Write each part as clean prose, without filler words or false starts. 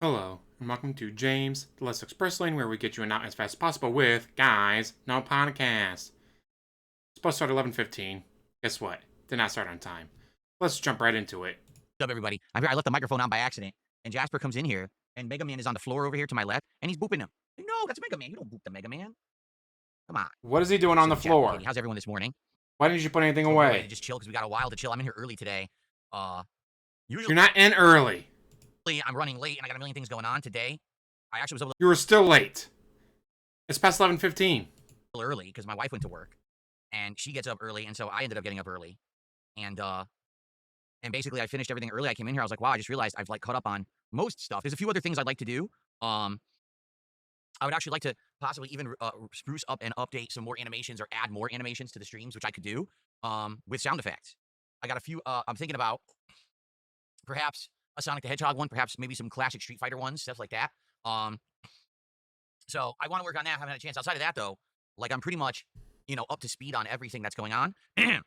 Hello, and welcome to James, the Let's Express Lane, where we get you an out as fast as possible with, guys, no podcast. It's supposed to start at 11:15. Guess what? Did not start on time. Let's jump right into it. What's up, everybody? I'm here. I left the microphone on by accident, and Jasper comes in here, and Mega Man is on the floor over here to my left, and he's booping him. No, that's Mega Man. You don't boop the Mega Man. Come on. What is he doing on the floor? Katie, how's everyone this morning? Why didn't you put anything We're away? ready to just chill because we got a while to chill. I'm in here early today. Usually You're not in early. I'm running late, and I got a million things going on today. I actually was able to You were still late. It's past 11:15. early because my wife went to work, and she gets up early, and so I ended up getting up early, and basically I finished everything early. I came in here, I was like, wow, I just realized I've like caught up on most stuff. There's a few other things I'd like to do. I would actually like to possibly even spruce up and update some more animations or add more animations to the streams, which I could do with sound effects. I got a few. I'm thinking about perhaps a Sonic the Hedgehog one, perhaps maybe some classic Street Fighter ones, stuff like that. So I want to work on that. I haven't had a chance. Outside of that, though, like I'm pretty much, up to speed on everything that's going on. So I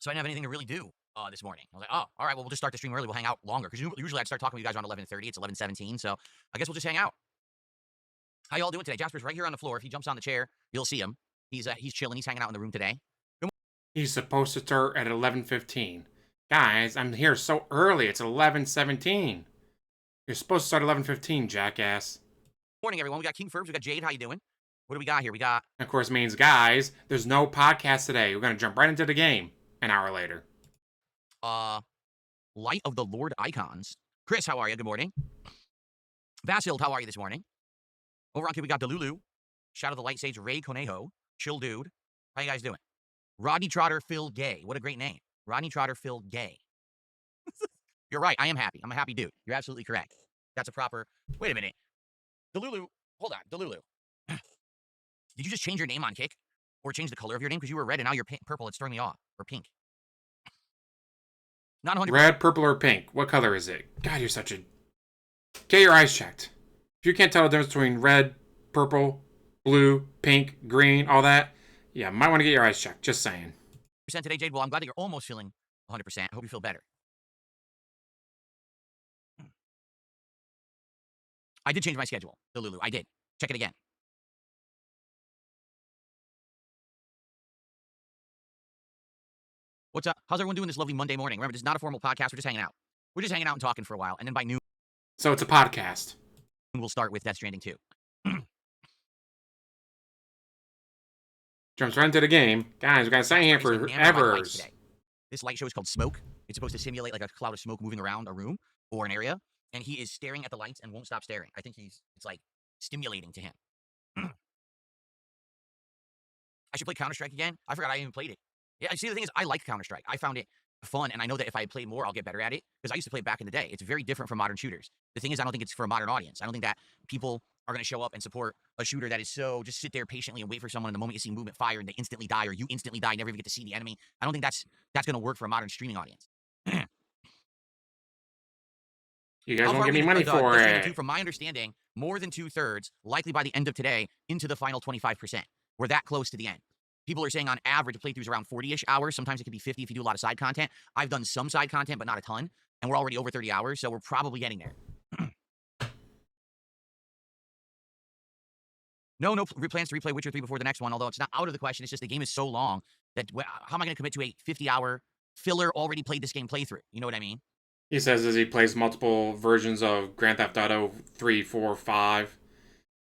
didn't have anything to really do this morning. I was like, oh, all right, well, we'll just start the stream early. We'll hang out longer because usually I'd start talking with you guys around 11:30. It's 11:17, so I guess we'll just hang out. How y'all doing today? Jasper's right here on the floor. If he jumps on the chair, you'll see him. He's chilling. He's hanging out in the room today. He's supposed to start at 11:15. Guys, I'm here so early. It's 11:17. You're supposed to start at 11:15, jackass. Morning, everyone. We got King Furbs. We got Jade. How you doing? What do we got here? We got... Of course, means, guys, there's no podcast today. We're going to jump right into the game an hour later. Light of the Lord Icons. Chris, how are you? Good morning. Vasil, how are you this morning? Over on here, we got Delulu. Shadow of the Light Sage, Ray Conejo. Chill Dude. How you guys doing? Rodney Trotter, Phil Gay. What a great name. Rodney Trotter, Phil Gay. You're right. I am happy. I'm a happy dude. You're absolutely correct. That's a proper... Wait a minute. Delulu. Hold on. Delulu. Did you just change your name on Kick? Or change the color of your name? Because you were red and now you're purple. It's throwing me off. Or pink. Not 100%. Red, purple, or pink? What color is it? God, you're such a... Get your eyes checked. If you can't tell the difference between red, purple, blue, pink, green, all that, yeah, might want to get your eyes checked. Just saying. Today, Jade. Well, I'm glad that you're almost feeling 100%. I hope you feel better. I did change my schedule, Delulu. I did. Check it again. What's up? How's everyone doing this lovely Monday morning? Remember, this is not a formal podcast. We're just hanging out. We're just hanging out and talking for a while. And then by noon, So it's a podcast. we'll start with Death Stranding 2. Jumps right into the game. Guys, we got to stay here forever. This light show is called Smoke. It's supposed to simulate like a cloud of smoke moving around a room or an area. And he is staring at the lights and won't stop staring. I think it's like stimulating to him. I should play Counter-Strike again. I forgot I even played it. Yeah, see, the thing is, I like Counter-Strike. I found it fun, and I know that if I play more, I'll get better at it, because I used to play it back in the day. It's very different from modern shooters. The thing is, I don't think it's for a modern audience. I don't think that people are going to show up and support a shooter that is so, just sit there patiently and wait for someone, and the moment you see movement fire, and they instantly die, or you instantly die, never even get to see the enemy. I don't think that's going to work for a modern streaming audience. You guys won't give me money for it. From my understanding, more than 2/3, likely by the end of today, into the final 25%. We're that close to the end. People are saying on average, the playthrough's around 40-ish hours. Sometimes it could be 50 if you do a lot of side content. I've done some side content, but not a ton. And we're already over 30 hours, so we're probably getting there. No plans to replay Witcher 3 before the next one, although it's not out of the question. It's just the game is so long that how am I going to commit to a 50-hour filler already played this game playthrough? You know what I mean? He says as he plays multiple versions of Grand Theft Auto 3, 4, 5.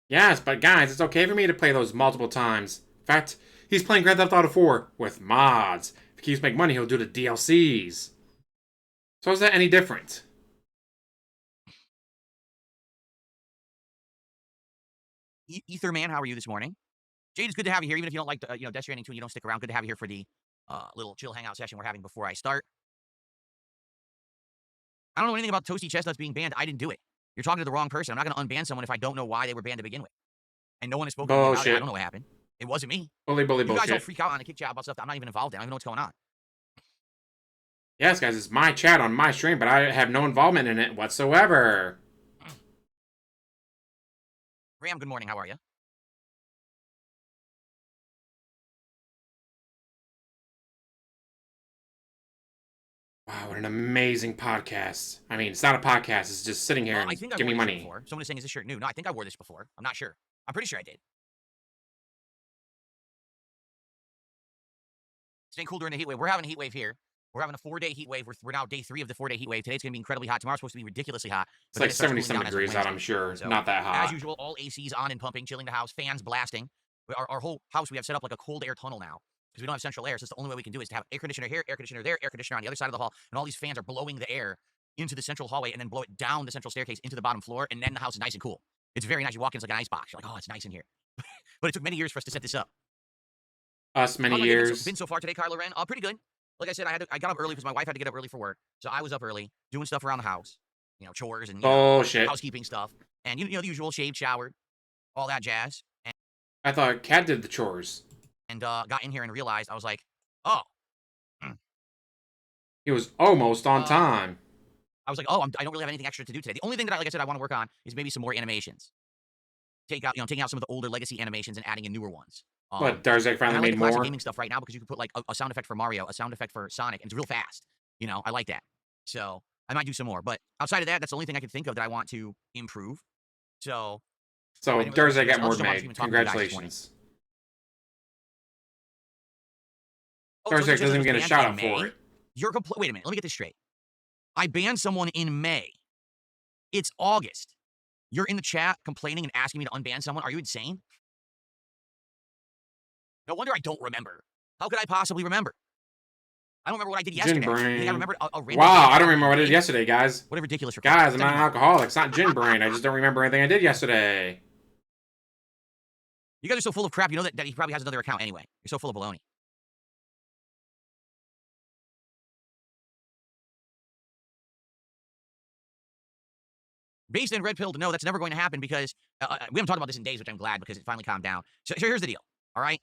Yes, but guys, it's okay for me to play those multiple times. In fact, he's playing Grand Theft Auto 4 with mods. If he keeps making money, he'll do the DLCs. So is that any different? Etherman, how are you this morning? Jade, it's good to have you here, even if you don't like the, Death Stranding 2 and you don't stick around. Good to have you here for the little chill hangout session we're having before I start. I don't know anything about Toasty Chestnuts being banned. I didn't do it. You're talking to the wrong person. I'm not going to unban someone if I don't know why they were banned to begin with. And no one has spoken to me about it. I don't know what happened. It wasn't me. Bully, you bullshit. guys all freak out on a kick chat about stuff that I'm not even involved in. I don't even know what's going on. Yes, guys, it's my chat on my stream, but I have no involvement in it whatsoever. Graham, good morning. How are you? Wow, what an amazing podcast. I mean, it's not a podcast, it's just sitting here I and think I give wore me this shirt money. before. Someone is saying, is this shirt new? No, I think I wore this before. I'm not sure. I'm pretty sure I did. Staying cool during the heat wave. We're having a heat wave here. We're having a 4-day heat wave. We're now day 3 of the 4-day heat wave. Today's going to be incredibly hot. Tomorrow's supposed to be ridiculously hot. It's like 70-some degrees out, I'm sure. So, Not that hot. as usual, all ACs on and pumping, chilling the house, fans blasting. Our whole house, we have set up like a cold air tunnel now because we don't have central air. So it's the only way we can do it is to have air conditioner here, air conditioner there, air conditioner on the other side of the hall. And all these fans are blowing the air into the central hallway and then blow it down the central staircase into the bottom floor. And then the house is nice and cool. It's very nice. You walk in, it's like an ice box. You're like, oh, it's nice in here. But it took many years for us to set this up. Us, many years. Been so far today, Kylo Ren? Pretty good. Like I said, I got up early because my wife had to get up early for work. So I was up early doing stuff around the house, chores and housekeeping stuff, and the usual, shaved, showered, all that jazz. And I thought Cat did the chores. And got in here and realized I was like, oh, he was almost on time. I was like, oh, I don't really have anything extra to do today. The only thing that, like I said, I want to work on is maybe some more animations. Taking out some of the older legacy animations and adding in newer ones. But Darzak finally made more. Gaming stuff right now because you can put like a sound effect for Mario, a sound effect for Sonic, and it's real fast. I like that. So I might do some more. But outside of that, that's the only thing I can think of that I want to improve. So Darzak got more made. Congratulations. Darzak doesn't even get a shout out for it. Wait a minute. Let me get this straight. I banned someone in May. It's August. You're in the chat complaining and asking me to unban someone. Are you insane? No wonder I don't remember. How could I possibly remember? I don't remember what I did yesterday. I think I remembered a random wow, I don't remember what I did yesterday, guys. What a ridiculous request. Guys, I'm not an alcoholic. It's not gin brain. I just don't remember anything I did yesterday. You guys are so full of crap. You know that he probably has another account anyway. You're so full of baloney. Based and red pilled, no, that's never going to happen because we haven't talked about this in days, which I'm glad because it finally calmed down. So here's the deal, all right?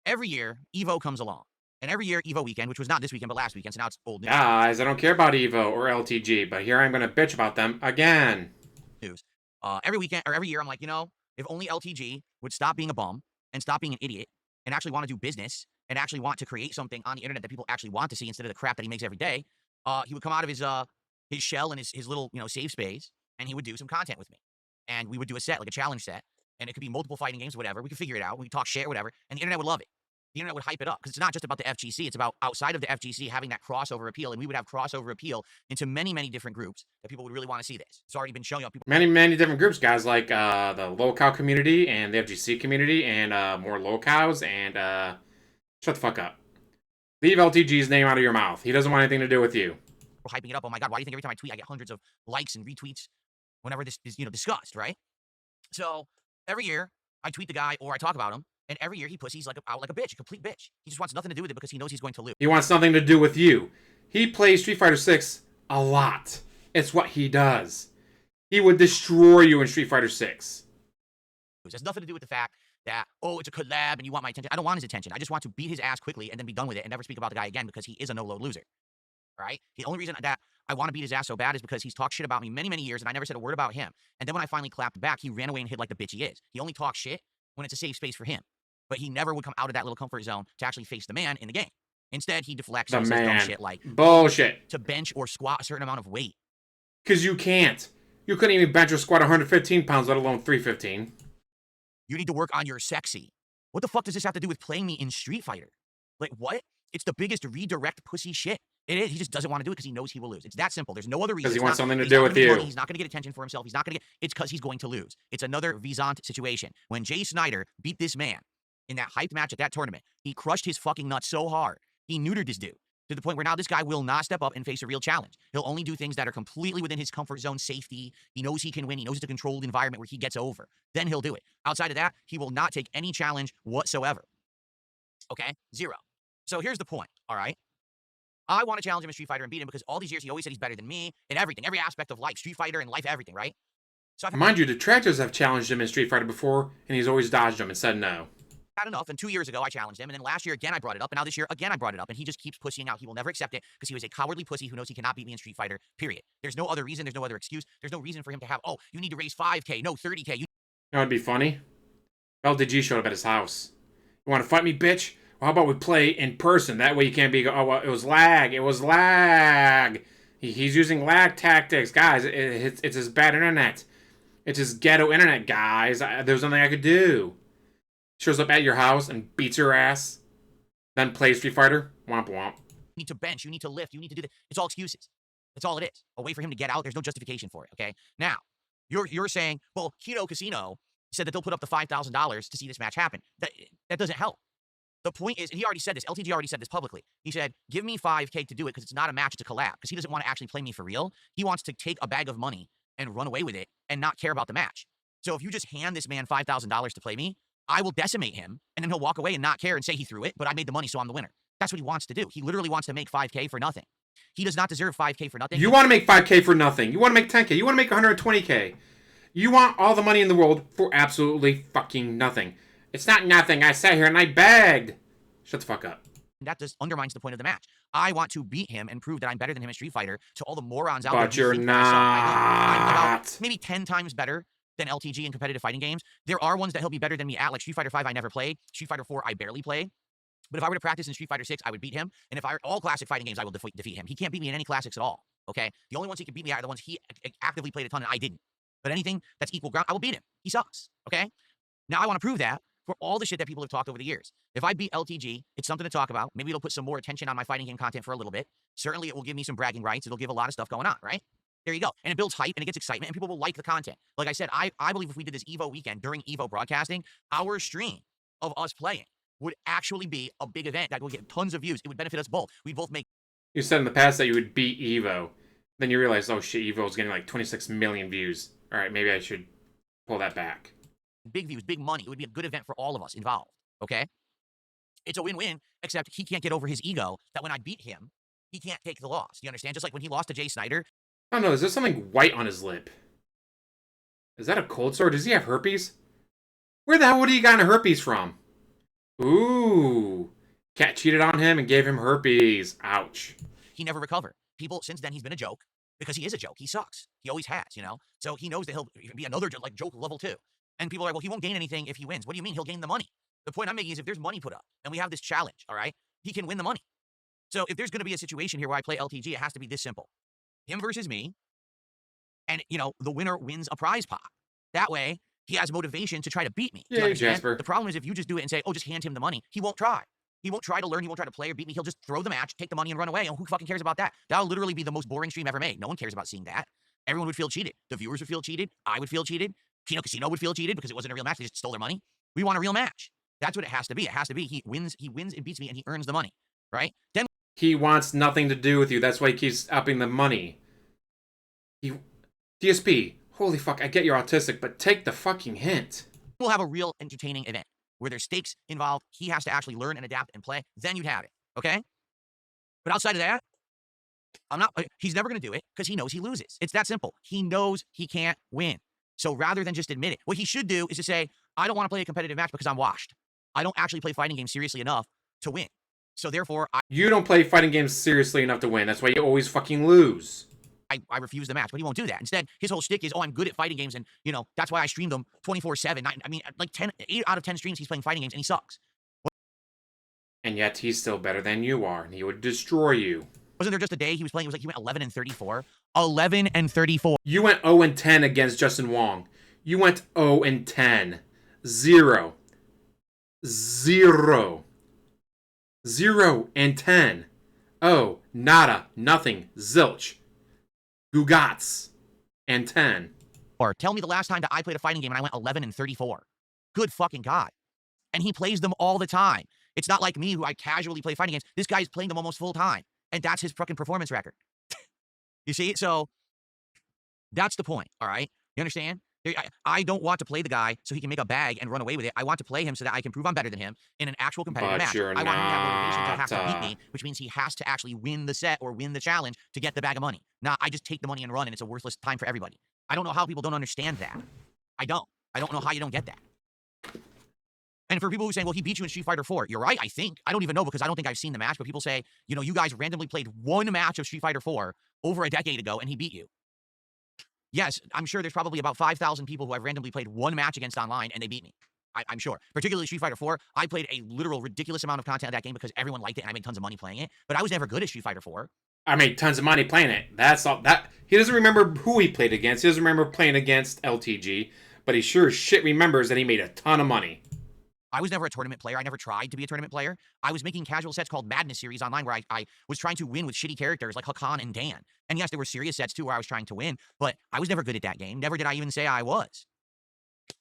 Every year, Evo comes along. And every year, Evo weekend, which was not this weekend, but last weekend, so now it's old news. Guys, I don't care about Evo or LTG, but here I'm going to bitch about them again. News. Every weekend, or every year, I'm like, if only LTG would stop being a bum and stop being an idiot and actually want to do business and actually want to create something on the internet that people actually want to see instead of the crap that he makes every day, he would come out of his shell and his little, safe space, and he would do some content with me. And we would do a set, like a challenge set, and it could be multiple fighting games, whatever. We could figure it out. We could talk shit or whatever, and the internet would love it. The internet would hype it up because it's not just about the FGC. It's about outside of the FGC having that crossover appeal, and we would have crossover appeal into many, many different groups that people would really want to see this. It's already been showing up. Many, many different groups, guys, like the low-cow community and the FGC community and more low-cows and shut the fuck up. Leave LTG's name out of your mouth. He doesn't want anything to do with you. We're hyping it up. Oh my God, why do you think every time I tweet I get hundreds of likes and retweets whenever this is, discussed, right? So every year I tweet the guy or I talk about him. And every year he pussies out like a bitch, a complete bitch. He just wants nothing to do with it because he knows he's going to lose. He wants nothing to do with you. He plays Street Fighter 6 a lot. It's what he does. He would destroy you in Street Fighter 6. It has nothing to do with the fact that, it's a collab and you want my attention. I don't want his attention. I just want to beat his ass quickly and then be done with it and never speak about the guy again because he is a no-load loser. Right? The only reason that I want to beat his ass so bad is because he's talked shit about me many, many years and I never said a word about him. And then when I finally clapped back, he ran away and hid like the bitch he is. He only talks shit when it's a safe space for him. But he never would come out of that little comfort zone to actually face the man in the game. Instead, he deflects and says dumb shit like bullshit to bench or squat a certain amount of weight. Because you can't. You couldn't even bench or squat 115 pounds, let alone 315. You need to work on your sexy. What the fuck does this have to do with playing me in Street Fighter? Like, what? It's the biggest redirect pussy shit. It is. He just doesn't want to do it because he knows he will lose. It's that simple. There's no other reason. Because he wants something to do with you. He's not going to get attention for himself. He's not going to get... It's because he's going to lose. It's another Vizant situation. When Jay Snyder beat this man in that hyped match at that tournament, he crushed his fucking nuts so hard. He neutered this dude to the point where now this guy will not step up and face a real challenge. He'll only do things that are completely within his comfort zone safety. He knows he can win. He knows it's a controlled environment where he gets over. Then he'll do it. Outside of that, he will not take any challenge whatsoever. Okay? Zero. So here's the point, all right? I want to challenge him in Street Fighter and beat him because all these years he always said he's better than me in everything, every aspect of life, Street Fighter and life, everything, right? So mind you, detractors have challenged him in Street Fighter before, and he's always dodged them and said no. Had enough, and 2 years ago I challenged him, and then last year again I brought it up, and now this year again I brought it up, and he just keeps pussying out. He will never accept it because he was a cowardly pussy who knows he cannot beat me in Street Fighter, period. There's no other reason, there's no other excuse, there's no reason for him to have, you need to raise 5K, no, 30K. You know what'd be funny? LTG showed up at his house. You want to fight me, bitch? How about we play in person? That way you can't be, oh, well, it was lag. It was lag. He's using lag tactics. Guys, it's his bad internet. It's his ghetto internet, guys. There was nothing I could do. Shows up at your house and beats your ass. Then plays Street Fighter. Womp womp. You need to bench. You need to lift. You need to do this. It's all excuses. That's all it is. A way for him to get out. There's no justification for it, okay? Now, you're saying, well, Keto Casino said that they'll put up the $5,000 to see this match happen. That doesn't help. The point is, and he already said this, LTG already said this publicly. He said, give me $5K to do it because it's not a match, it's a collab. Because he doesn't want to actually play me for real. He wants to take a bag of money and run away with it and not care about the match. So if you just hand this man $5,000 to play me, I will decimate him, and then he'll walk away and not care and say he threw it, but I made the money, so I'm the winner. That's what he wants to do. He literally wants to make 5K for nothing. He does not deserve 5K for nothing. You want to make 5K for nothing. You want to make 10K. You want to make 120K. You want all the money in the world for absolutely fucking nothing. It's not nothing. I sat here and I begged. Shut the fuck up. That just undermines the point of the match. I want to beat him and prove that I'm better than him in Street Fighter to all the morons out there. But you're not. I'm about maybe 10 times better than LTG in competitive fighting games. There are ones that he'll be better than me at, like Street Fighter 5 I never played. Street Fighter 4 I barely played. But if I were to practice in Street Fighter 6, I would beat him. And if I were all classic fighting games, I will defeat him. He can't beat me in any classics at all, okay? The only ones he can beat me at are the ones he actively played a ton and I didn't. But anything that's equal ground, I will beat him. He sucks, okay? Now I want to prove that for all the shit that people have talked over the years. If I beat LTG, it's something to talk about. Maybe it'll put some more attention on my fighting game content for a little bit. Certainly it will give me some bragging rights. It'll give a lot of stuff going on, right? There you go. And it builds hype and it gets excitement and people will like the content. Like I said, I believe if we did this EVO weekend during EVO broadcasting, our stream of us playing would actually be a big event that would get tons of views. It would benefit us both. We'd both make... You said in the past that you would beat EVO. Then you realize, oh shit, EVO is getting like 26 million views. All right, maybe I should pull that back. Big views, big money. It would be a good event for all of us involved, okay? It's a win-win, except he can't get over his ego that when I beat him, he can't take the loss. You understand? Just like when he lost to Jay Snyder. I don't know, is there something white on his lip? Is that a cold sore? Does he have herpes? Where the hell would he gotten herpes from? Ooh. Cat cheated on him and gave him herpes. Ouch. He never recovered. People, since then, he's been a joke. Because he is a joke. He sucks. He always has, you know? So he knows that he'll be another like joke level 2. And people are like, well, he won't gain anything if he wins. What do you mean? He'll gain the money. The point I'm making is if there's money put up, and we have this challenge, all right? He can win the money. So if there's going to be a situation here where I play LTG, it has to be this simple. Him versus me, and, you know, the winner wins a prize pot. That way, he has motivation to try to beat me. Yeah, Jasper. The problem is if you just do it and say, oh, just hand him the money, he won't try. He won't try to learn. He won't try to play or beat me. He'll just throw the match, take the money, and run away. And who fucking cares about that? That'll literally be the most boring stream ever made. No one cares about seeing that. Everyone would feel cheated. The viewers would feel cheated. I would feel cheated. Kino Casino would feel cheated because it wasn't a real match. They just stole their money. We want a real match. That's what it has to be. It has to be he wins and beats me, and he earns the money, right? Then he wants nothing to do with you. That's why he keeps upping the money. DSP, holy fuck, I get you're autistic, but take the fucking hint. We'll have a real entertaining event where there's stakes involved. He has to actually learn and adapt and play. Then you'd have it, okay? But outside of that, he's never going to do it because he knows he loses. It's that simple. He knows he can't win. So rather than just admit it, what he should do is to say, I don't want to play a competitive match because I'm washed. I don't actually play fighting games seriously enough to win. So therefore, you don't play fighting games seriously enough to win. That's why you always fucking lose. I refuse the match, but he won't do that. Instead, his whole shtick is, oh, I'm good at fighting games, and, you know, that's why I stream them 24/7. I mean, like 8 out of 10 streams, he's playing fighting games, and he sucks. And yet, he's still better than you are, and he would destroy you. Wasn't there just a day he was playing, it was like he went 11-34? 11-34. You went 0-10 against Justin Wong. You went 0-10. 0. 0. 0 and 10. Oh, nada, nothing, zilch. Gugats. And 10. Or tell me the last time that I played a fighting game and I went 11-34. Good fucking God. And he plays them all the time. It's not like me who I casually play fighting games. This guy's playing them almost full time. And that's his fucking performance record. You see? So that's the point, all right? You understand? I don't want to play the guy so he can make a bag and run away with it. I want to play him so that I can prove I'm better than him in an actual competitive match. I want him to have motivation to have to beat me, which means he has to actually win the set or win the challenge to get the bag of money. Now, I just take the money and run, and it's a worthless time for everybody. I don't know how people don't understand that. I don't know how you don't get that. And for people who say, well, he beat you in Street Fighter 4, you're right, I think. I don't even know because I don't think I've seen the match, but people say, you know, you guys randomly played one match of Street Fighter 4 over a decade ago, and he beat you. Yes, I'm sure there's probably about 5,000 people who I've randomly played one match against online, and they beat me. I'm sure. Particularly Street Fighter 4. I played a literal ridiculous amount of content of that game because everyone liked it and I made tons of money playing it. But I was never good at Street Fighter 4. I made tons of money playing it. That's all. That he doesn't remember who he played against. He doesn't remember playing against LTG, but he sure as shit remembers that he made a ton of money. I was never a tournament player. I never tried to be a tournament player. I was making casual sets called Madness Series online where I was trying to win with shitty characters like Hakan and Dan. And yes, there were serious sets too where I was trying to win, but I was never good at that game. Never did I even say I was.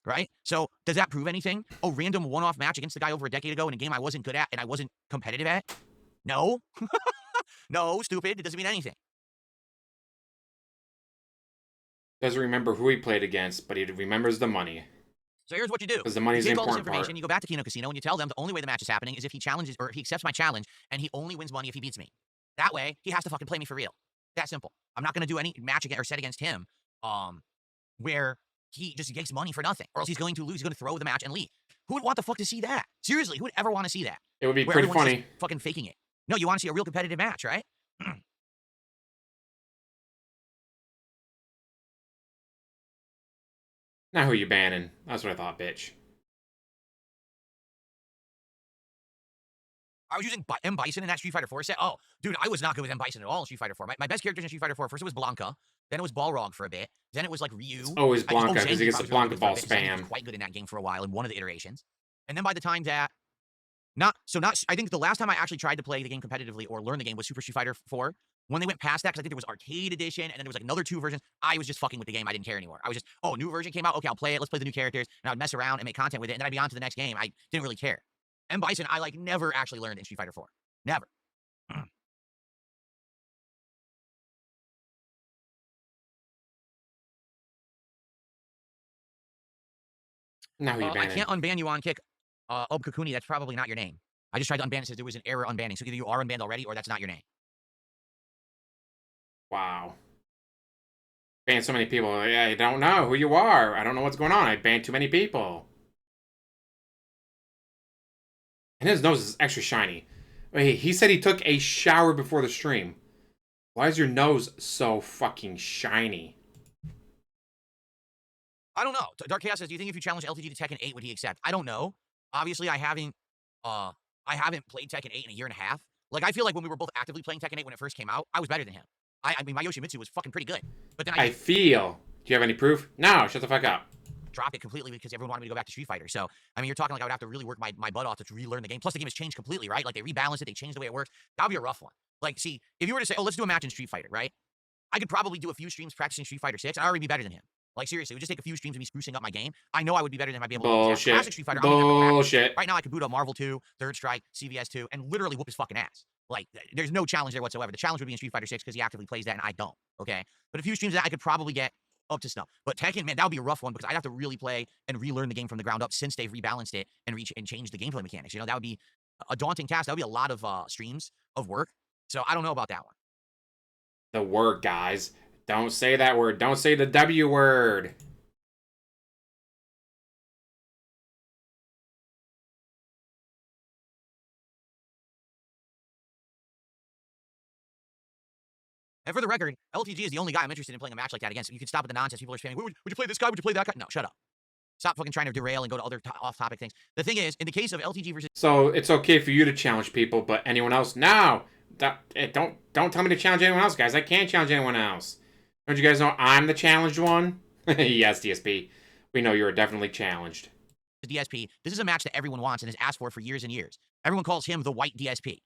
Right? So does that prove anything? A random one-off match against the guy over a decade ago in a game I wasn't good at and I wasn't competitive at? No. No, stupid. It doesn't mean anything. Doesn't remember who he played against, but he remembers the money. So here's what you do. Because the money's the you take all this important information, part. you go back to Kino Casino, and you tell them the only way the match is happening is if he challenges, or if he accepts my challenge, and he only wins money if he beats me. That way, he has to fucking play me for real. That simple. I'm not going to do any match or set against him where he just gets money for nothing. Or else he's going to lose, he's going to throw the match and leave. Who would want the fuck to see that? Seriously, who would ever want to see that? It would be where pretty everyone's funny. just fucking faking it. No, you want to see a real competitive match, right? Now who you banning? That's what I thought, bitch. I was using M. Bison in that Street Fighter 4 set. Oh, dude, I was not good with M. Bison at all in Street Fighter 4. My best characters in Street Fighter 4, first it was Blanca, then it was Balrog for a bit, then it was like Ryu. Always Blanca, because he Zangief gets the I was really Blanca good for a ball bit. Zangief was spam. quite good in that game for a while in one of the iterations. And then by the time that, I think the last time I actually tried to play the game competitively or learn the game was Super Street Fighter 4. When they went past that, because I think there was Arcade Edition, and then there was like another 2 versions, I was just fucking with the game. I didn't care anymore. I was just, oh, new version came out, okay, I'll play it, let's play the new characters, and I would mess around and make content with it, and then I'd be on to the next game. I didn't really care. M. Bison, I like never actually learned in Street Fighter 4. Never. Now who you I banning? can't unban you on kick. Obkakuni, that's probably not your name. I just tried to unban it, says there was an error unbanning. So either you are unbanned already or that's not your name. Wow. Banned so many people. I don't know who you are. I don't know what's going on. I banned too many people. And his nose is extra shiny. Wait, he said he took a shower before the stream. Why is your nose so fucking shiny? I don't know. Dark Chaos says, do you think if you challenge LTG to Tekken 8, would he accept? I don't know. Obviously, I haven't played Tekken 8 in a year and a half. Like, I feel like when we were both actively playing Tekken 8 when it first came out, I was better than him. I mean, my Yoshimitsu was fucking pretty good. But then I feel. Do you have any proof? No, shut the fuck up. dropped it completely because everyone wanted me to go back to Street Fighter. So, I mean, you're talking like I would have to really work my butt off to relearn the game. Plus, the game has changed completely, right? Like, they rebalanced it, they changed the way it works. That would be a rough one. Like, see, if you were to say, oh, let's do a match in Street Fighter, right? I could probably do a few streams practicing Street Fighter 6, and I'd already be better than him. Like, seriously, it would just take a few streams of me sprucing up my game. I know I would be better than him. I'd be able to Bullshit. Classic Street Fighter. I would never go back. Bullshit. Right now, I could boot up Marvel 2, Third Strike, CVS 2, and literally whoop his fucking ass. Like, there's no challenge there whatsoever. The challenge would be in Street Fighter 6 because he actively plays that, and I don't, okay? But a few streams of that I could probably get up to snuff. But Tekken, man, that would be a rough one because I'd have to really play and relearn the game from the ground up since they've rebalanced it and changed the gameplay mechanics. You know, that would be a daunting task. That would be a lot of streams of work. So I don't know about that one. The word, guys. Don't say that word. Don't say the W word. And for the record, LTG is the only guy I'm interested in playing a match like that against. You can stop at the nonsense. People are spamming, would you play this guy? Would you play that guy? No, shut up. Stop fucking trying to derail and go to other off-topic things. The thing is, in the case of LTG versus... So, it's okay for you to challenge people, but anyone else? No! Don't tell me to challenge anyone else, guys. I can't challenge anyone else. Don't you guys know I'm the challenged one? Yes, DSP. We know you're definitely challenged. DSP, this is a match that everyone wants and has asked for years and years. Everyone calls him the White DSP.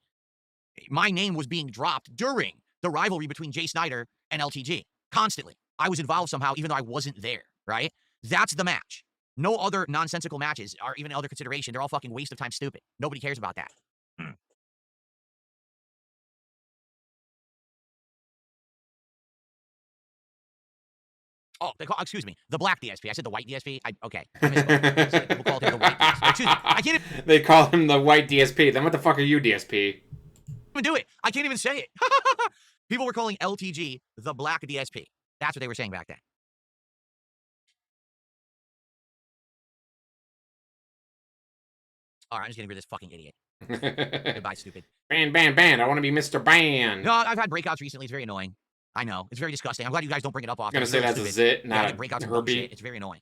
My name was being dropped during the rivalry between Jay Snyder and LTG. Constantly. I was involved somehow, even though I wasn't there, right? That's the match. No other nonsensical matches are even other consideration. They're all fucking waste of time stupid. Nobody cares about that. Oh, excuse me. The black DSP. I said the white DSP. Okay. I misspoke. People called him the white DSP. Excuse me. I can't even... They call him the white DSP. Then what the fuck are you, DSP? do it. I can't even say it. People were calling LTG the black DSP. That's what they were saying back then. All right, I'm just getting rid of this fucking idiot. Goodbye, stupid. Ban. I want to be Mr. Ban. No, I've had breakouts recently. It's very annoying. I know. It's very disgusting. I'm glad you guys don't bring it up often. I'm going to say that's a zit, not a breakouts herpes. It's very annoying.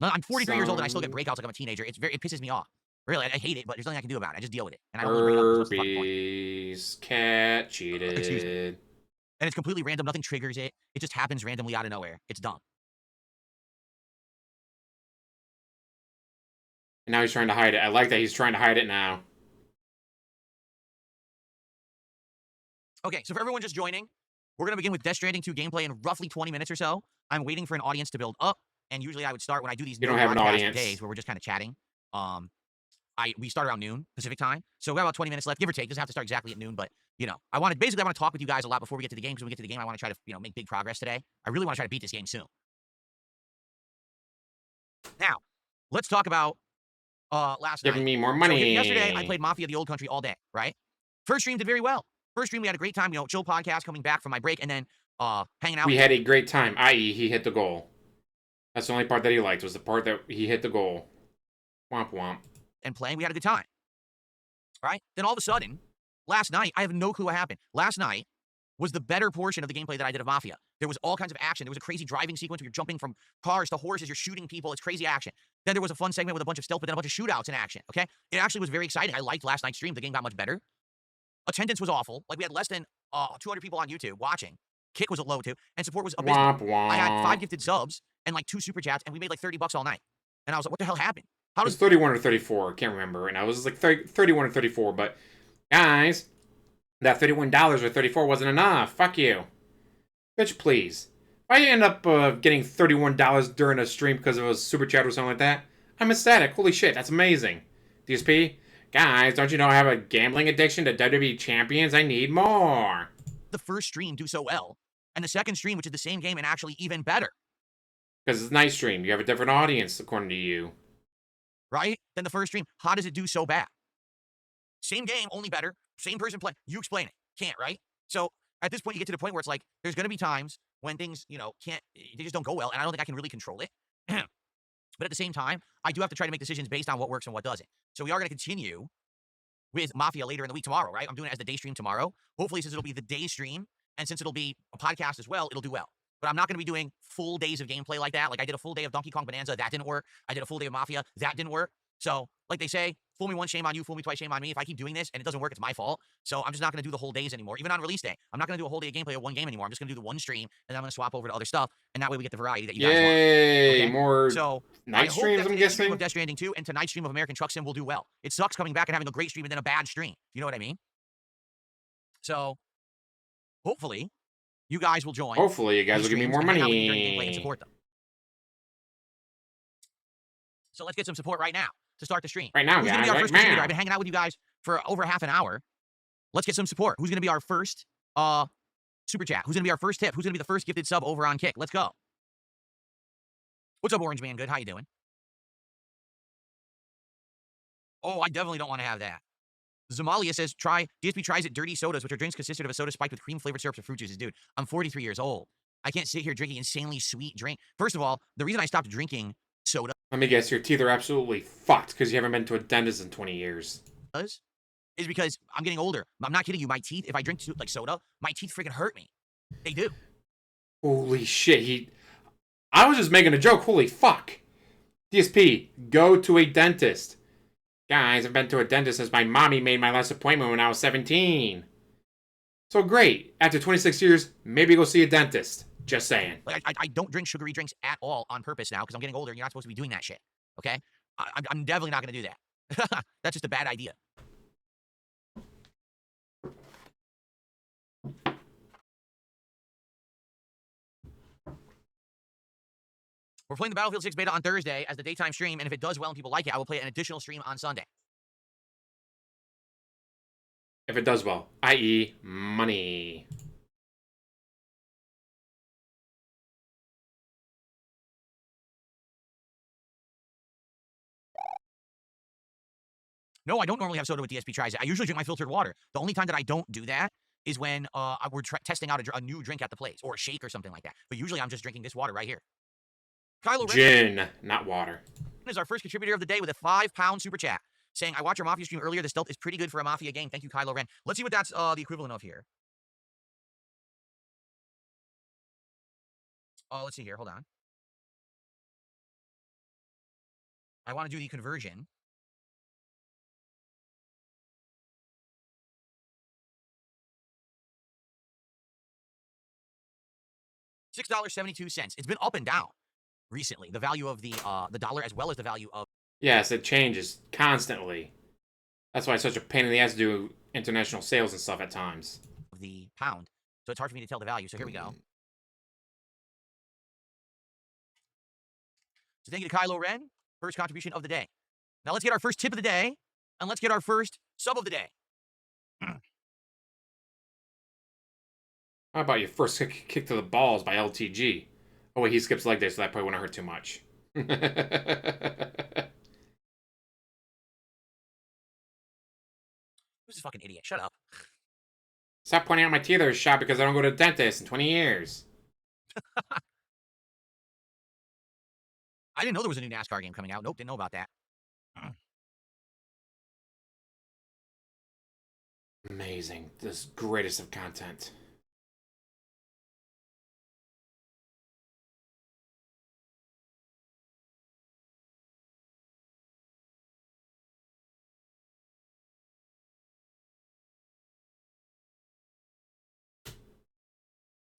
No, I'm 43 years old and I still get breakouts like I'm a teenager. It pisses me off. Really, I hate it, but there's nothing I can do about it. I just deal with it. And I don't really bring it up because what's the fucking point? Herpes. Cat cheated. Excuse me. And it's completely random. Nothing triggers it. It just happens randomly out of nowhere. It's dumb. And now he's trying to hide it. I like that he's trying to hide it now. Okay, so for everyone just joining, we're going to begin with Death Stranding 2 gameplay in roughly 20 minutes or so. I'm waiting for an audience to build up, and usually I would start when I do these You don't have an audience. days where we're just kind of chatting. We start around noon Pacific time, so we have about 20 minutes left, give or take. Doesn't have to start exactly at noon, but you know, I want to talk with you guys a lot before we get to the game. Because when we get to the game, I want to try to make big progress today. I really want to try to beat this game soon. Now, let's talk about last night. Giving me more money. So yesterday, I played Mafia: The Old Country all day. Right. First stream did very well. First stream, we had a great time. Chill podcast coming back from my break, and then hanging out. We had a great time. I.e., he hit the goal. That's the only part that he liked, was the part that he hit the goal. Womp womp. And playing, we had a good time. Right? Then all of a sudden, last night, I have no clue what happened. Last night was the better portion of the gameplay that I did of Mafia. There was all kinds of action. There was a crazy driving sequence where you're jumping from cars to horses, you're shooting people. It's crazy action. Then there was a fun segment with a bunch of stealth, but then a bunch of shootouts in action. Okay? It actually was very exciting. I liked last night's stream. The game got much better. Attendance was awful. Like, we had less than 200 people on YouTube watching. Kick was low, too. And support was abysmal. Womp womp. I had 5 gifted subs and like 2 super chats, and we made like $30 all night. And I was like, what the hell happened? It was 31 or 34. I can't remember right now. It was like 31 or 34. But, guys, that $31 or 34 wasn't enough. Fuck you. Bitch, please. If I end up getting $31 during a stream because of a super chat or something like that, I'm ecstatic. Holy shit, that's amazing. DSP, guys, don't you know I have a gambling addiction to WWE champions? I need more. The first stream do so well, and the second stream, which is the same game and actually even better. Because it's a nice stream. You have a different audience, according to you. Right? Then the first stream, how does it do so bad? Same game, only better. Same person playing. You explain it. Can't, right? So at this point, you get to the point where it's like, there's going to be times when things, they just don't go well, and I don't think I can really control it. But at the same time, I do have to try to make decisions based on what works and what doesn't. So we are going to continue with Mafia later in the week tomorrow, right? I'm doing it as the day stream tomorrow. Hopefully, since it'll be the day stream, and since it'll be a podcast as well, it'll do well. But I'm not going to be doing full days of gameplay like that. Like, I did a full day of Donkey Kong Bonanza. That didn't work. I did a full day of Mafia. That didn't work. So, like they say, fool me once, shame on you. Fool me twice, shame on me. If I keep doing this and it doesn't work, it's my fault. So I'm just not going to do the whole days anymore. Even on release day, I'm not going to do a whole day of gameplay of one game anymore. I'm just going to do the one stream, and then I'm going to swap over to other stuff. And that way we get the variety that you guys want. Yay! Okay? More so night streams, I'm guessing? Stream of Death Stranding 2 and tonight's stream of American Truck Sim will do well. It sucks coming back and having a great stream and then a bad stream. You know what I mean? So, hopefully, you guys will join. Hopefully, you guys will give me more money. And support them. So let's get some support right now to start the stream. Right now, Who's guys. gonna be our Right first contributor? now. I've been hanging out with you guys for over half an hour. Let's get some support. Who's going to be our first super chat? Who's going to be our first tip? Who's going to be the first gifted sub over on Kick? Let's go. What's up, Orange Man? Good. How you doing? Oh, I definitely don't want to have that. Zamalia says, DSP tries it dirty sodas, which are drinks consistent of a soda spiked with cream-flavored syrups or fruit juices. Dude, I'm 43 years old. I can't sit here drinking insanely sweet drink. First of all, the reason I stopped drinking soda... Let me guess, your teeth are absolutely fucked because you haven't been to a dentist in 20 years. ...is because I'm getting older. I'm not kidding you. My teeth, if I drink like soda, my teeth freaking hurt me. They do. Holy shit, I was just making a joke. Holy fuck. DSP, go to a dentist. Guys, I've been to a dentist since my mommy made my last appointment when I was 17. So great. After 26 years, maybe go see a dentist. Just saying. Like, I don't drink sugary drinks at all on purpose now because I'm getting older and you're not supposed to be doing that shit. Okay? I'm definitely not going to do that. That's just a bad idea. We're playing the Battlefield 6 beta on Thursday as the daytime stream, and if it does well and people like it, I will play an additional stream on Sunday. If it does well, i.e. money. No, I don't normally have soda with DSP tries it. I usually drink my filtered water. The only time that I don't do that is when we're testing out a new drink at the place, or a shake or something like that. But usually I'm just drinking this water right here. Kylo Gin, not water. Is our first contributor of the day with a £5 super chat, saying, I watched your Mafia stream earlier. The stealth is pretty good for a Mafia game. Thank you, Kylo Ren. Let's see what that's the equivalent of here. Let's see here. Hold on. I want to do the conversion. $6.72. It's been up and down recently. The value of the dollar as well as the value of Yes, it changes constantly. That's why it's such a pain in the ass to do international sales and stuff at times. the pound. So it's hard for me to tell the value. So here we go. So thank you to Kylo Ren, first contribution of the day. Now let's get our first tip of the day, and let's get our first sub of the day. How about your first kick to the balls by LTG? Oh wait, he skips leg day, so that probably wouldn't hurt too much. Who's this fucking idiot? Shut up. Stop pointing out my teeth are shot because I don't go to the dentist in 20 years. I didn't know there was a new NASCAR game coming out. Nope, didn't know about that. Amazing. This greatest of content.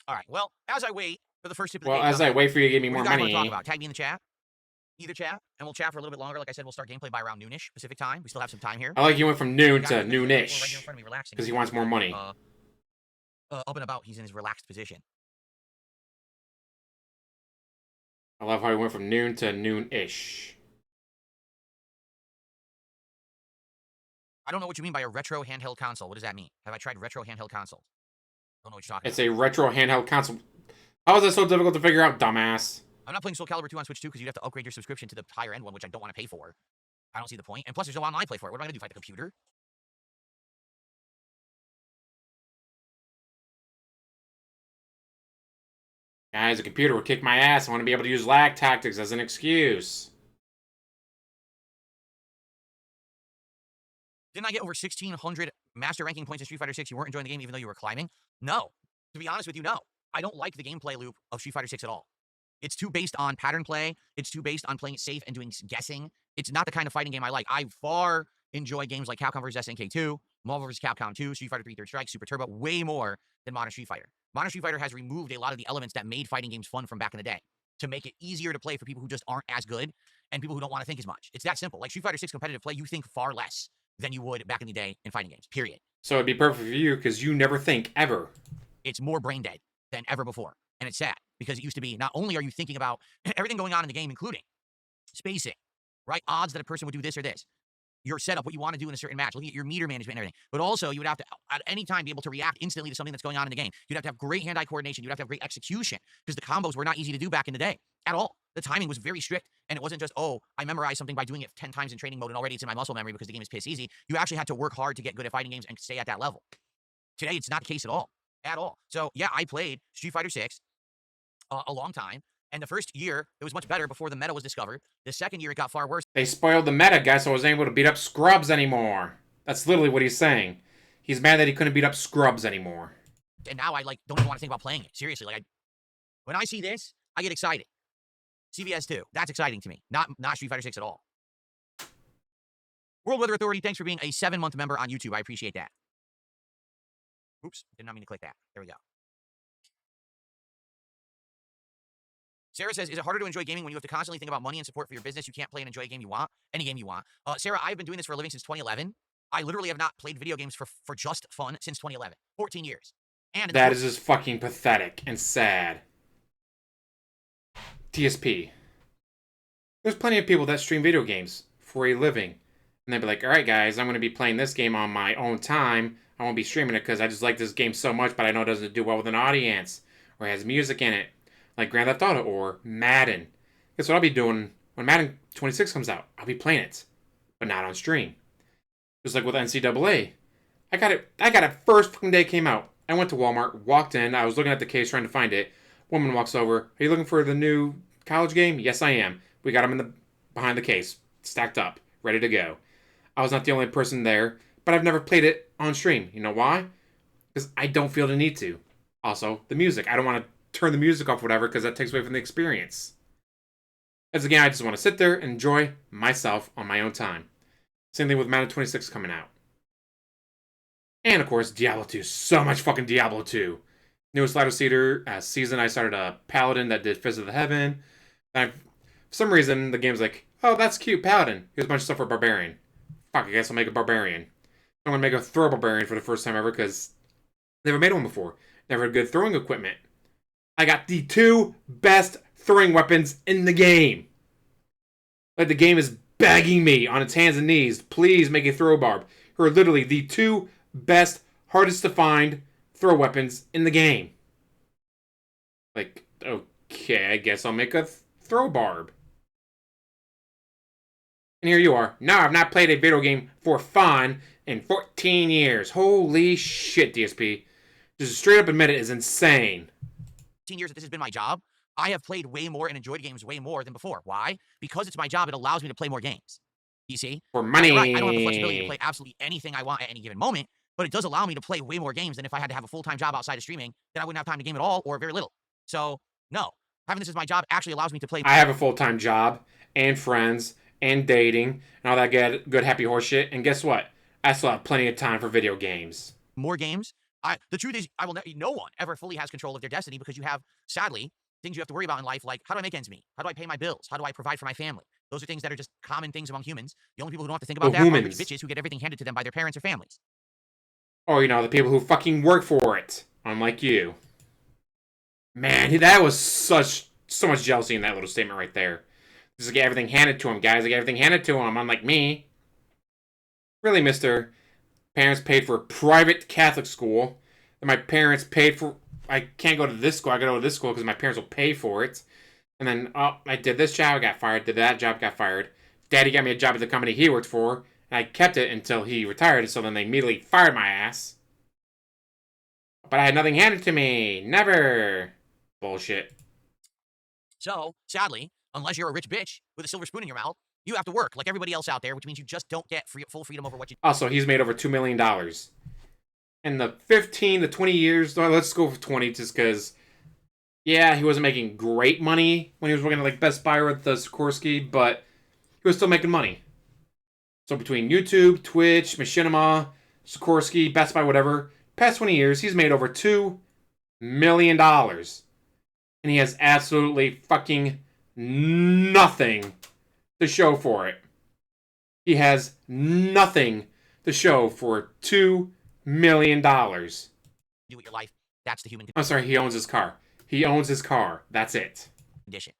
All right, well, as I wait for the first tip of the Well, day. as I wait for you to give me what more do you guys money. want to talk about? Tag me in the chat. Either chat, and we'll chat for a little bit longer. Like I said, we'll start gameplay by around noonish Pacific time. We still have some time here. I like you went from noon to Right here noonish. in front of me, relaxing. Because he wants more money. Up and about, he's in his relaxed position. I love how he went from noon to noon-ish. I don't know what you mean by a retro handheld console. What does that mean? Have I tried retro handheld consoles? Don't know what you're talking It's a retro handheld console. How is that so difficult to figure out, dumbass? I'm not playing Soul Calibur 2 on Switch 2 because you'd have to upgrade your subscription to the higher end one, which I don't want to pay for. I don't see the point. And plus, there's no online play for it. What am I going to do, fight the computer? Guys, the computer would kick my ass. I want to be able to use lag tactics as an excuse. Didn't I get over 1,600 master ranking points in Street Fighter 6? You weren't enjoying the game even though you were climbing? No. To be honest with you, no. I don't like the gameplay loop of Street Fighter 6 at all. It's too based on pattern play. It's too based on playing it safe and doing guessing. It's not the kind of fighting game I like. I far enjoy games like Capcom vs. SNK 2, Marvel vs. Capcom 2, Street Fighter 3 Third Strike, Super Turbo, way more than Modern Street Fighter. Modern Street Fighter has removed a lot of the elements that made fighting games fun from back in the day to make it easier to play for people who just aren't as good and people who don't want to think as much. It's that simple. Like Street Fighter 6 competitive play, you think far less than you would back in the day in fighting games, period. So it'd be perfect for you because you never think, ever. It's more brain dead than ever before. And it's sad because it used to be not only are you thinking about everything going on in the game, including spacing, right? Odds that a person would do this or this. Your setup, what you want to do in a certain match, looking at your meter management and everything. But also, you would have to, at any time, be able to react instantly to something that's going on in the game. You'd have to have great hand-eye coordination. You'd have to have great execution because the combos were not easy to do back in the day at all. The timing was very strict, and it wasn't just, oh, I memorized something by doing it 10 times in training mode, and already it's in my muscle memory because the game is piss easy. You actually had to work hard to get good at fighting games and stay at that level. Today, it's not the case at all. At all. So, yeah, I played Street Fighter 6 a long time. And the first year, it was much better before the meta was discovered. The second year, it got far worse. They spoiled the meta, guys, so I wasn't able to beat up scrubs anymore. That's literally what he's saying. He's mad that he couldn't beat up scrubs anymore. And now I don't even want to think about playing it. Seriously, when I see this, I get excited. CVS 2, that's exciting to me. Not Street Fighter 6 at all. World Weather Authority, thanks for being a 7-month member on YouTube. I appreciate that. Oops, did not mean to click that. There we go. Sarah says, is it harder to enjoy gaming when you have to constantly think about money and support for your business? You can't play and enjoy a game you want, any game you want. Sarah, I've been doing this for a living since 2011. I literally have not played video games for just fun since 2011. 14 years. And that is just fucking pathetic and sad. DSP. There's plenty of people that stream video games for a living. And they'd be like, alright guys, I'm going to be playing this game on my own time. I won't be streaming it because I just like this game so much, but I know it doesn't do well with an audience. Or it has music in it. Like Grand Theft Auto or Madden. Guess what I'll be doing when Madden 26 comes out? I'll be playing it, but not on stream. Just like with NCAA. I got it first fucking day it came out. I went to Walmart, walked in, I was looking at the case trying to find it. Woman walks over, are you looking for the new college game? Yes, I am. We got them behind the case, stacked up, ready to go. I was not the only person there, but I've never played it on stream. You know why? Because I don't feel the need to. Also, the music. I don't want to turn the music off, whatever, because that takes away from the experience. As a game, I just want to sit there and enjoy myself on my own time. Same thing with Madden 26 coming out. And of course, Diablo 2. So much fucking Diablo 2. Newest Ladder season, I started a Paladin that did Fist of the Heaven. And for some reason, the game's like, oh, that's cute, Paladin. Here's a bunch of stuff for Barbarian. Fuck, I guess I'll make a Barbarian. I'm gonna make a throw Barbarian for the first time ever because never made one before. Never had good throwing equipment. I got the 2 best throwing weapons in the game. Like the game is begging me on its hands and knees, please make a throw barb. Who are literally the 2 best, hardest to find throw weapons in the game. Like, okay, I guess I'll make a throw barb. And here you are. Now I've not played a video game for fun in 14 years. Holy shit, DSP. Just straight up admit it is insane. 15 years that this has been my job, I have played way more and enjoyed games way more than before. Why? Because it's my job, it allows me to play more games. You see? For money. Right, I don't have the flexibility to play absolutely anything I want at any given moment, but it does allow me to play way more games than if I had to have a full-time job outside of streaming, then I wouldn't have time to game at all or very little. So, no. Having this as my job actually allows me to play. I have a full-time job and friends and dating and all that good happy horse shit. And guess what? I still have plenty of time for video games. More games. The truth is, no one ever fully has control of their destiny because you have, sadly, things you have to worry about in life, like how do I make ends meet? How do I pay my bills? How do I provide for my family? Those are things that are just common things among humans. The only people who don't have to think about that are rich bitches who get everything handed to them by their parents or families. Or, the people who fucking work for it. Unlike you. Man, that was so much jealousy in that little statement right there. Just get everything handed to him, guys. I get everything handed to him, unlike me. Really, mister. Parents paid for a private Catholic school. And my parents paid for... I can't go to this school. I gotta go to this school because my parents will pay for it. And then, I did this job, got fired. Did that job, got fired. Daddy got me a job at the company he worked for. And I kept it until he retired. So then they immediately fired my ass. But I had nothing handed to me. Never. Bullshit. So, sadly, unless you're a rich bitch with a silver spoon in your mouth, you have to work like everybody else out there, which means you just don't get full freedom over what you do. Also, he's made over $2 million. In the 15 to 20 years, let's go for 20 just because, yeah, he wasn't making great money when he was working at like Best Buy with the Sikorsky, but he was still making money. So between YouTube, Twitch, Machinima, Sikorsky, Best Buy, whatever, past 20 years, he's made over $2 million. And he has absolutely fucking nothing to show for it. He has nothing to show for $2 million. Do with your life. That's the human condition. I'm sorry, he owns his car. He owns his car. That's it. Condition.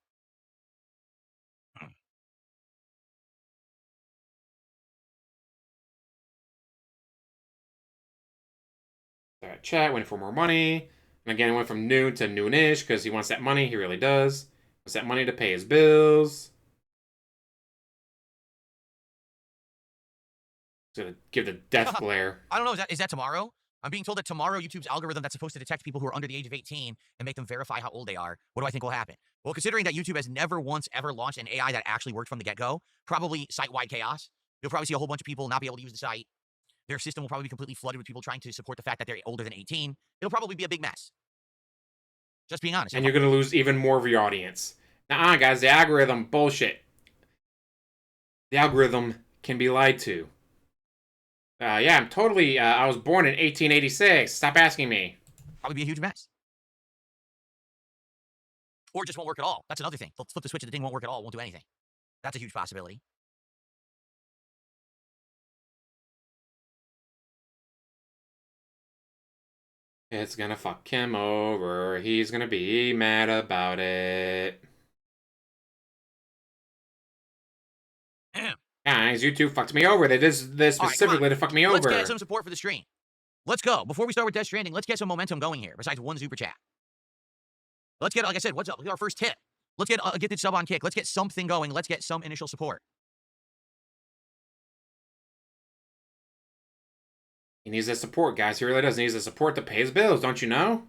Chat, waiting for more money. And again, it went from noon to noonish because he wants that money. He really does. Wants that money to pay his bills. He's gonna give the death glare. I don't know. Is that tomorrow? I'm being told that tomorrow YouTube's algorithm that's supposed to detect people who are under the age of 18 and make them verify how old they are. What do I think will happen? Well, considering that YouTube has never once ever launched an AI that actually worked from the get-go, probably site-wide chaos. You'll probably see a whole bunch of people not be able to use the site. Their system will probably be completely flooded with people trying to support the fact that they're older than 18. It'll probably be a big mess. Just being honest. And you're going to lose even more of your audience. Nuh-uh, guys. The algorithm, bullshit. The algorithm can be lied to. Yeah, I'm totally... I was born in 1886. Stop asking me. Probably be a huge mess. Or just won't work at all. That's another thing. They'll flip the switch and the thing won't work at all. Won't do anything. That's a huge possibility. It's gonna fuck him over. He's gonna be mad about it. Guys, YouTube fucked me over. They did this specifically to fuck me over. Let's get some support for the stream. Let's go. Before we start with Death Stranding, let's get some momentum going here, besides one super chat. Let's get, like I said, what's up? Our first tip. Let's get the sub on kick. Let's get something going. Let's get some initial support. He needs that support, guys. He really does. He needs the support to pay his bills, don't you know?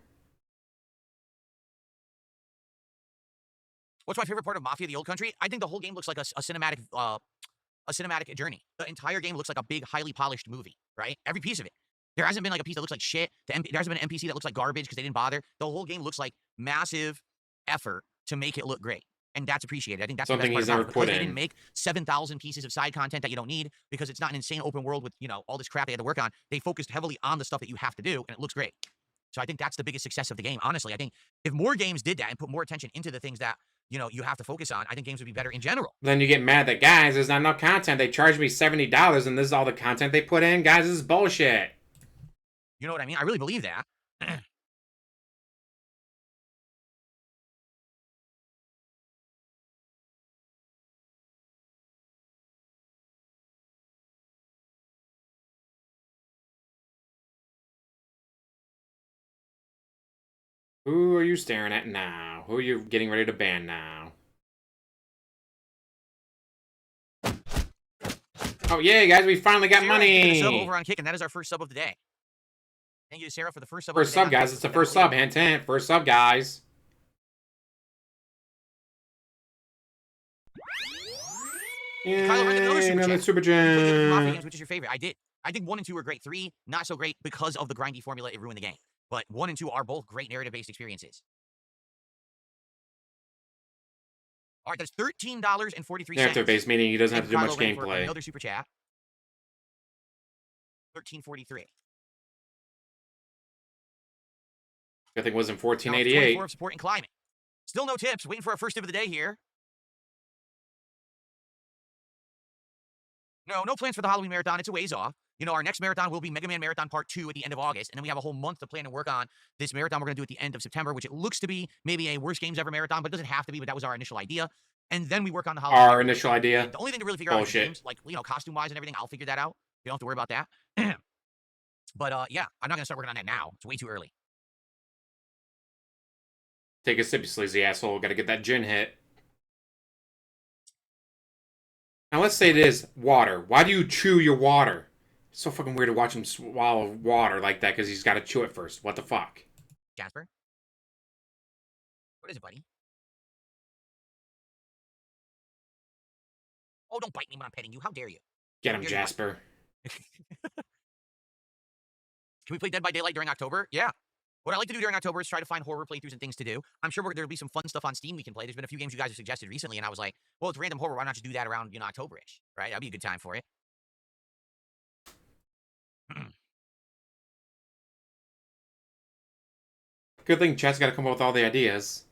What's my favorite part of Mafia: The Old Country? I think the whole game looks like a cinematic journey. The entire game looks like a big, highly polished movie, right? Every piece of it. There hasn't been like a piece that looks like shit. There hasn't been an NPC that looks like garbage because they didn't bother. The whole game looks like massive effort to make it look great. and that's appreciated. I think that's Something the best part he's never about it. Because put they in. didn't make 7,000 pieces of side content that you don't need because it's not an insane open world with, you know, all this crap they had to work on. They focused heavily on the stuff that you have to do, and it looks great. So I think that's the biggest success of the game. Honestly, I think if more games did that and put more attention into the things that, you know, you have to focus on, I think games would be better in general. Then you get mad that, guys, there's not enough content. They charged me $70 and this is all the content they put in. Guys, this is bullshit. You know what I mean? I really believe that. Who are you staring at now? Who are you getting ready to ban now? Oh, yeah, guys, we finally got Sarah, money. sub over on Kick, and that is our first sub of the day. Thank you to Sarah for the first sub. First sub, guys. It's the first sub. Hint, hint. First sub, guys. Yeah, another super gem. Which is your favorite? I did. I think 1 and 2 are great. 3, not so great because of the grindy formula. It ruined the game. But 1 and 2 are both great narrative-based experiences. All right, that's $13.43. Narrative-based, meaning he doesn't have to do much gameplay. Another super chat. $13.43. I think it was in 1488. 24 of support and climate. Still no tips. Waiting for our first tip of the day here. No plans for the Halloween marathon. It's a ways off. You know, our next marathon will be Mega Man Marathon Part 2 at the end of August, and then we have a whole month to plan and work on this marathon we're going to do at the end of September, which it looks to be maybe a worst games ever marathon, but it doesn't have to be, but that was our initial idea. And then we work on the Halloween. Our initial idea? And the only thing to really figure out is games, like, you know, costume-wise and everything, I'll figure that out. You don't have to worry about that. But, yeah, I'm not going to start working on that now. It's way too early. Take a sip, you sleazy asshole. Gotta get that gin hit. Now, let's say it is water. Why do you chew your water? It's so fucking weird to watch him swallow water like that because he's got to chew it first. What the fuck? Jasper? What is it, buddy? Oh, don't bite me when I'm petting you. How dare you? Get him, Jasper. Can we play Dead by Daylight during October? Yeah. What I like to do during October is try to find horror playthroughs and things to do. I'm sure there'll be some fun stuff on Steam we can play. There's been a few games you guys have suggested recently, and I was like, well, it's random horror. Why not just do that around, you know, October-ish, right? That'd be a good time for it. Good thing chat's got to come up with all the ideas.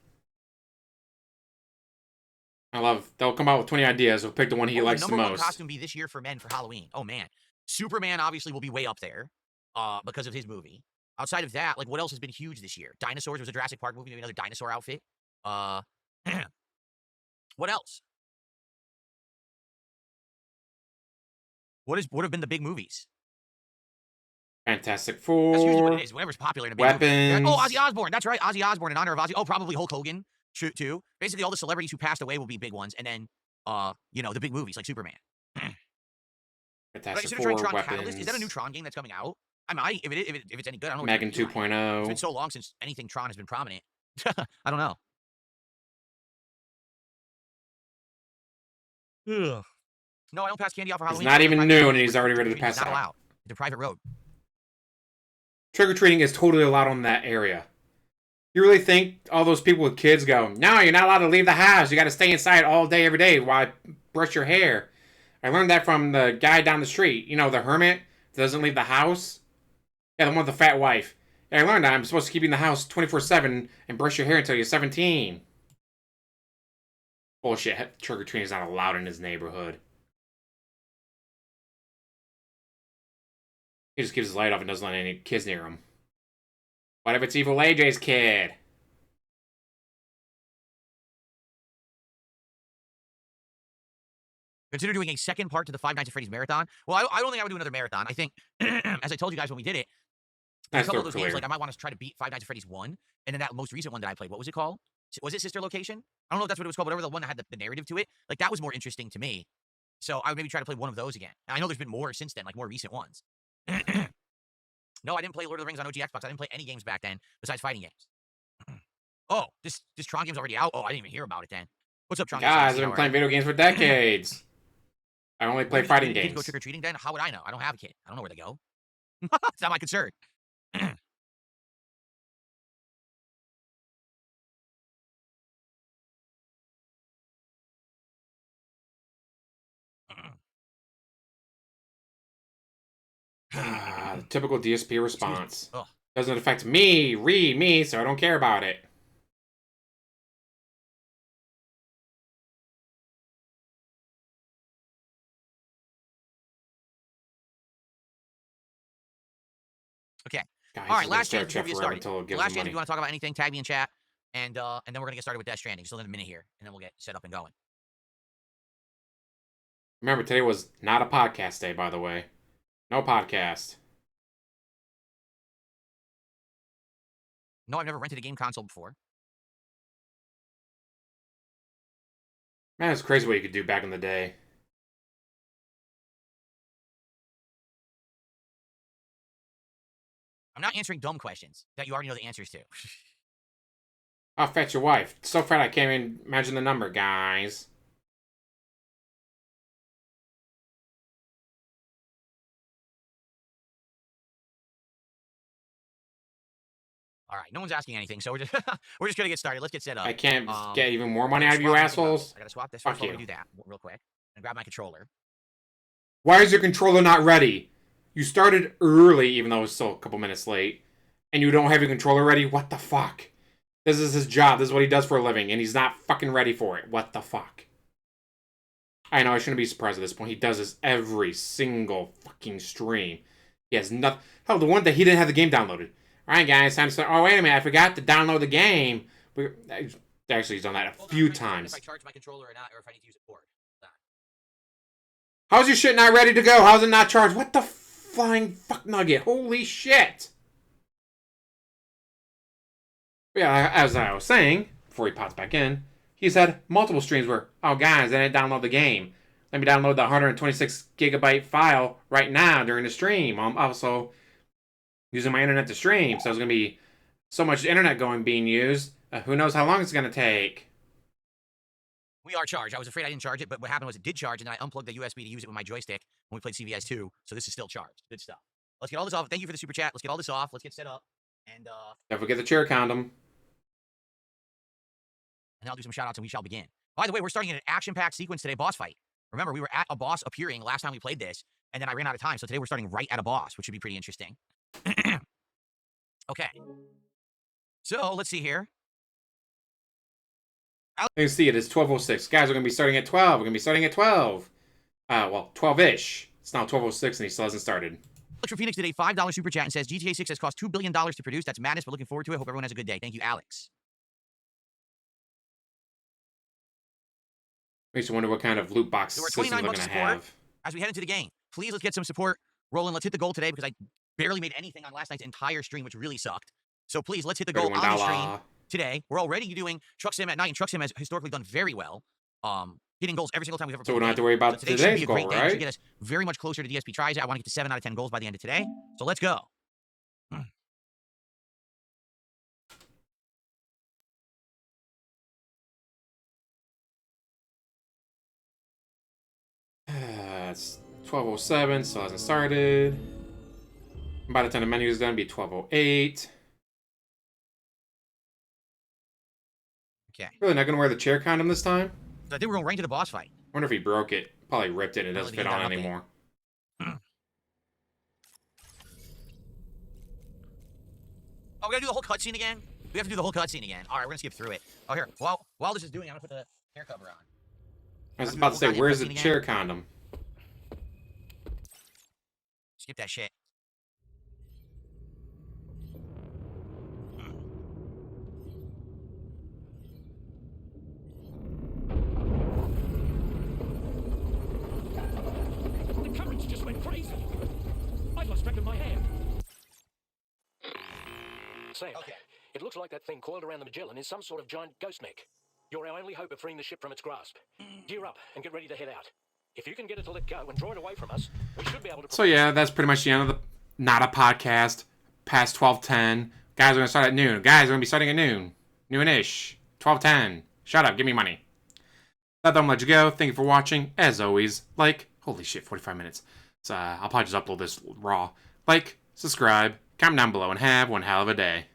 I love, they'll come out with 20 ideas. We'll pick the one he likes the most. Number one costume be this year for men for Halloween? Oh, man. Superman obviously will be way up there because of his movie. Outside of that, like, what else has been huge this year? Dinosaurs was a Jurassic Park movie, maybe another dinosaur outfit. What else? What have been the big movies? Fantastic Four. That's usually what it is. Whatever's popular in a big Weapons. movie. Oh, Ozzy Osbourne. That's right. Ozzy Osbourne in honor of Ozzy. Oh, probably Hulk Hogan, too. Basically, all the celebrities who passed away will be big ones. And then, you know, the big movies like Superman. Fantastic Four, Tron Weapons. Catalyst. Is that a new Tron game that's coming out? I might, if it's any good, I don't know. Megan 2.0. It's been so long since anything Tron has been prominent. I don't know. Ugh. No, I don't pass candy out for Halloween. It's not even noon and he's already ready to pass out. Not allowed. It's a private road. Trick-or-treating is totally allowed on that area. You really think all those people with kids go, no, you're not allowed to leave the house. You got to stay inside all day, every day while I brush your hair. I learned that from the guy down the street. You know, the hermit that doesn't leave the house. Yeah, the one with the fat wife. Yeah, I learned that I'm supposed to keep you in the house 24/7 and brush your hair until you're 17. Bullshit. Trick-or-treating is not allowed in his neighborhood. He just keeps his light off and doesn't let any kids near him. What if it's Evil AJ's kid? Consider doing a second part to the Five Nights at Freddy's marathon. Well, I don't think I would do another marathon. I think, as I told you guys when we did it, a couple of those games, like I might want to try to beat Five Nights at Freddy's 1, and then that most recent one that I played, what was it called? Was it Sister Location? I don't know if that's what it was called, whatever the one that had the narrative to it. Like, that was more interesting to me. So I would maybe try to play one of those again. And I know there's been more since then, like more recent ones. No, I didn't play Lord of the Rings on OG Xbox. I didn't play any games back then besides fighting games. Oh, this Tron game's already out? Oh, I didn't even hear about it then. What's up, Tron? Guys, I've been playing video games for decades. I only play fighting games. Go trick-or-treating then? How would I know? I don't have a kid. I don't know where to go. It's not my concern. The typical DSP response. Ugh. Doesn't affect me, so I don't care about it. Okay. God, All right, last start chance before we get started. until it gives Last him chance if money. you want to talk about anything, tag me in chat, and then we're going to get started with Death Stranding. Still in a minute here, and then we'll get set up and going. Remember, today was not a podcast day, by the way. No podcast. No, I've never rented a game console before. Man, it's crazy what you could do back in the day. I'm not answering dumb questions that you already know the answers to. I'll fetch your wife. It's so fat I can't even imagine the number, guys. All right, no one's asking anything, so we're just gonna get started. Let's get set up. I can't get even more money out of you assholes. I gotta swap this. Fuck you. Do that real quick and grab my controller. Why is your controller not ready? You started early, even though it was still a couple minutes late, and you don't have your controller ready? What the fuck? This is his job. This is what he does for a living, and he's not fucking ready for it. What the fuck? I know, I shouldn't be surprised at this point. He does this every single fucking stream. He has nothing. Hell, the one that he didn't have the game downloaded. Alright, guys, time to start. Oh, wait a minute. I forgot to download the game. Actually, he's done that a few times. If I charge my controller or not, or if I need to use a cord. How's your shit not ready to go? How's it not charged? What the flying fuck nugget? Holy shit! Yeah, as I was saying, before he pops back in, he's had multiple streams where, oh guys, I didn't download the game. Let me download the 126 gigabyte file right now during the stream. I'm also using my internet to stream, so there's going to be so much internet being used. Who knows how long it's going to take. We are charged. I was afraid I didn't charge it, but what happened was it did charge, and then I unplugged the USB to use it with my joystick when we played CVS 2, so this is still charged. Good stuff. Let's get all this off. Thank you for the super chat. Let's get all this off. Let's get set up. And don't forget the chair condom. And I'll do some shout-outs, and we shall begin. By the way, we're starting an action-packed sequence today, boss fight. Remember, we were at a boss appearing last time we played this, and then I ran out of time, so today we're starting right at a boss, which should be pretty interesting. Okay. So, let's see here. You can see it is 12:06. Guys, we're going to be starting at 12. We're going to be starting at 12. Well, 12-ish. It's now 12:06 and he still hasn't started. Alex from Phoenix did a $5 super chat and says, GTA 6 has cost $2 billion to produce. That's madness, but looking forward to it. Hope everyone has a good day. Thank you, Alex. Makes you wonder what kind of loot box So we're system they're 29 going bucks to support have. as we head into the game. Please, let's get some support rolling. Let's hit the goal today because I barely made anything on last night's entire stream, which really sucked. So please, let's hit the goal on the stream today. We're already doing Truck Sim at night, and Truck Sim has historically done very well. Hitting goals every single time we've ever played. So we don't have to worry about today today's should be a great goal, day. It right? should get us very much closer to DSP tries. I want to get to 7 out of 10 goals by the end of today. So let's go. It's 12:07, still hasn't started. By the time the menu is done, it'll be 12:08. Okay. Really not gonna wear the chair condom this time? So I think we're going right into the boss fight. I wonder if he broke it. Probably ripped it and it doesn't fit on anymore. Oh, we gotta do the whole cutscene again? We have to do the whole cutscene again. All right, we're gonna skip through it. Oh, here. While this is doing, I'm gonna put the hair cover on. I was about to say, where's the chair condom? Skip that shit. The currents just went crazy. I've lost track of my hand. Sam, Okay. it looks like that thing coiled around the Magellan is some sort of giant ghost neck. You're our only hope of freeing the ship from its grasp. Gear up and get ready to head out. If you can get it to let go and draw it away from us, we should be able to... So yeah, that's pretty much the end of the not a podcast. Past 12:10. Guys, we're gonna start at noon. Guys, we're gonna be starting at noon. Noon-ish. 12:10. Shut up, give me money. Let them let you go. Thank you for watching. As always, like, holy shit, 45 minutes. So I'll probably just upload this raw. Like, subscribe, comment down below, and have one hell of a day.